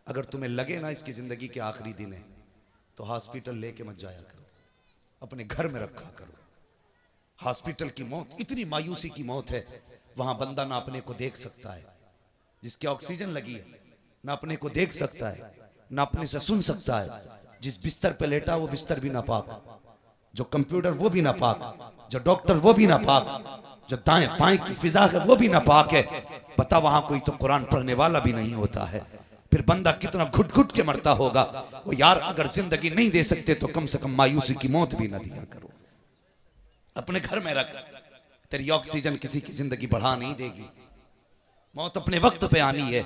C: अगर तुम्हें लगे ना इसकी जिंदगी के आखिरी दिन है तो हॉस्पिटल लेके मत जाया करो, अपने घर में रखा करो। हॉस्पिटल की मौत इतनी मायूसी की मौत है, वहां बंदा ना अपने को देख सकता है, जिसकी ऑक्सीजन लगी है ना अपने को देख सकता है, ना अपने से सुन सकता है। जिस बिस्तर पे लेटा वो बिस्तर भी नापाक, जो कंप्यूटर वो भी नापाक, जो डॉक्टर वो भी नापाक, जो दाएं बाएं की फिजा है वो भी नापाक है। पता वहां कोई तो कुरान पढ़ने वाला भी नहीं होता है। फिर बंदा कितना घुट घुट के मरता होगा। वो यार अगर जिंदगी नहीं दे सकते तो कम से कम मायूसी की मौत भी ना दिया करो, अपने घर में रख। तेरी ऑक्सीजन किसी की जिंदगी बढ़ा नहीं देगी, मौत अपने वक्त पे आनी है।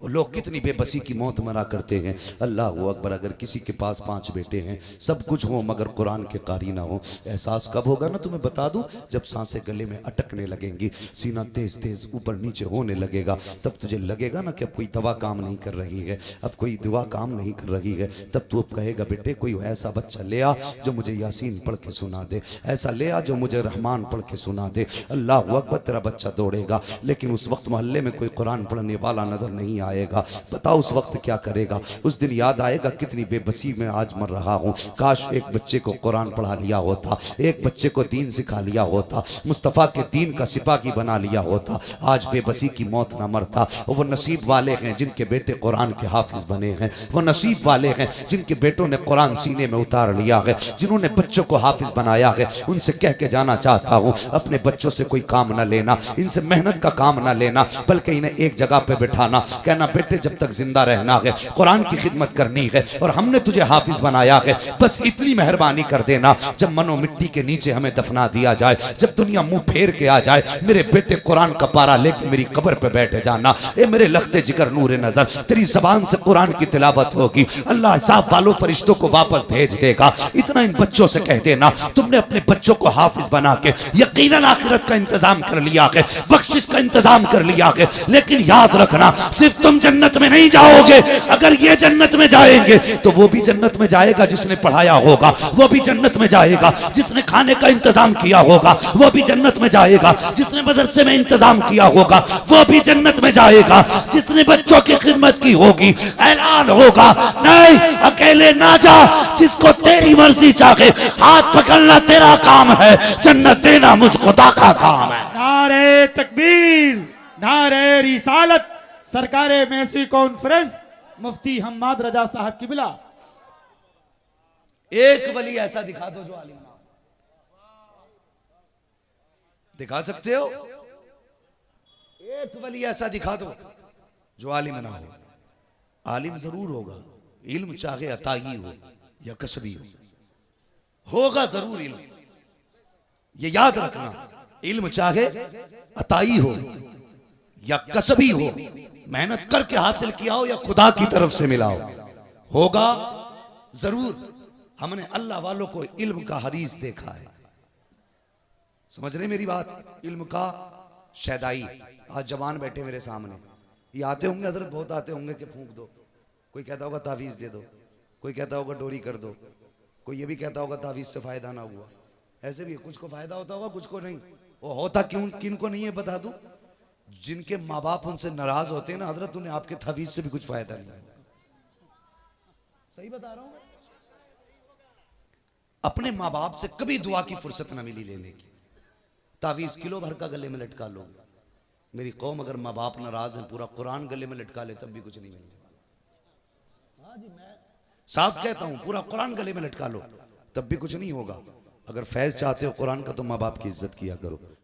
C: वो लोग कितनी बेबसी की मौत मरा करते हैं। अल्लाह अकबर, अगर किसी के पास 5 बेटे हैं, सब कुछ हो मगर कुरान के कारी ना हो, एहसास कब होगा ना तुम्हें बता दूं, जब सांसें गले में अटकने लगेंगी, सीना तेज तेज ऊपर नीचे होने लगेगा, तब तुझे लगेगा ना कि अब कोई दवा काम नहीं कर रही है, अब कोई दुआ काम नहीं कर रही है। तब तू अब कहेगा बेटे कोई ऐसा बच्चा ले आ जो मुझे यासीन पढ़ के सुना दे, ऐसा ले आ जो मुझे रहमान पढ़ के सुना दे। अल्लाह अकबर, तेरा बच्चा दौड़ेगा, लेकिन उस वक्त मोहल्ले में कोई कुरान पढ़ने वाला नजर नहीं आएगा। बताओ उस वक्त क्या करेगा? उस दिन याद आएगा कितनी बेबसी में आज मर रहा हूं, काश एक बच्चे को कुरान पढ़ा लिया होता, एक बच्चे को दीन सिखा लिया होता, मुस्तफ़ा के दीन का सिपाही बना लिया होता, आज बेबसी की मौत ना मरता। वो नसीब वाले हैं जिनके बेटे कुरान के हाफिज बने हैं, वो नसीब वाले हैं जिनके बेटों ने कुरान सीने में उतार लिया है, जिन्होंने बच्चों को हाफिज बनाया है। उनसे कह के जाना चाहता हूं, अपने बच्चों से कोई काम ना लेना, इनसे मेहनत का काम ना लेना, बल्कि इन्हें एक जगह पे बिठाना, कहना बेटे जब तक जिंदा रहना है कुरान की खिदमत करनी है, और हमने तुझे हाफिज बनाया है, बस इतनी मेहरबानी कर देना, जब मनो मिट्टी के नीचे हमें दफना दिया जाए, जब दुनिया मुंह फेर के आ जाए, मेरे बेटे कुरान का पारा लेके मेरी कब्र पे बैठे जाना। ए मेरे लखते जिगर नूरे नजर, तेरी जबान से कुरान की तिलावत होगी, अल्लाह हिसाब वालों फरिश्तों को वापस भेज देगा। इतना इन बच्चों से कह देना, तुमने अपने बच्चों को हाफिज बना के यकीनन आखिरत का इंतजाम कर लिया है, बख्शिश का इंतजाम कर लिया है, लेकिन याद रखना सिर्फ तुम जन्नत में नहीं जाओगे, अगर ये जन्नत में जाएंगे तो वो भी जन्नत में जाएगा जिसने पढ़ाया होगा, वो भी जन्नत में जाएगा जिसने खाने का इंतजाम किया होगा, वो भी जन्नत में जाएगा जिसने मदरसे में इंतजाम किया होगा, वो भी जन्नत में जाएगा जिसने बच्चों की खिदमत की होगी। ऐलान होगा नहीं अकेले ना जा, जिसको तेरी मर्जी चाहे हाथ पकड़ना तेरा काम है, जन्नत देना मुझ खुदा का काम है।
B: नारे तकबीर, नारे रिसालत, सरकारे मैसी कॉन्फ्रेंस, मुफ्ती हम्माद रजा साहब किबला।
C: एक वली ऐसा दिखा दो जो आलिम ना हो, दिखा सकते हो? एक वली ऐसा दिखा दो जो आलिम ना हो। आलिम जरूर होगा, इल्म चाहे अताई हो या कसबी होगा जरूर इल्म, ये याद रखना, इल्म चाहे अताई हो या कसबी हो, मेहनत करके हासिल किया हो या खुदा की तरफ से मिला हो, होगा जरूर। हमने अल्लाह वालों को इल्म का हरीस देखा है, समझ रहे मेरी बात? इल्म का शैदाई। आज जवान बैठे मेरे सामने, ये आते होंगे हजरत, बहुत आते होंगे कि फूंक दो, कोई कहता होगा तावीज दे दो, कोई कहता होगा डोरी कर दो, कोई ये भी कहता होगा तावीज से फायदा ना हुआ। ऐसे भी कुछ को फायदा होता होगा, कुछ को नहीं। वो होता क्यों किन को नहीं है बता दूं? जिनके माँ बाप उनसे नाराज होते हैं ना हजरत, उन्हें आपके तावीज से भी कुछ फायदा नहीं है। सही बता रहा हूं? अपने माँ बाप से कभी दुआ की फुर्सत ना मिली लेने की, तावीज किलो भर का गले में लटका लो। मेरी कौम अगर माँ बाप नाराज है, पूरा कुरान गले में लटका ले तब भी कुछ नहीं मिलने वाला। हाँ जी, मैं साफ कहता हूं, पूरा कुरान गले में लटका लो तब भी कुछ नहीं होगा। अगर फैज चाहते हो कुरान का तो माँ बाप की इज्जत किया करो।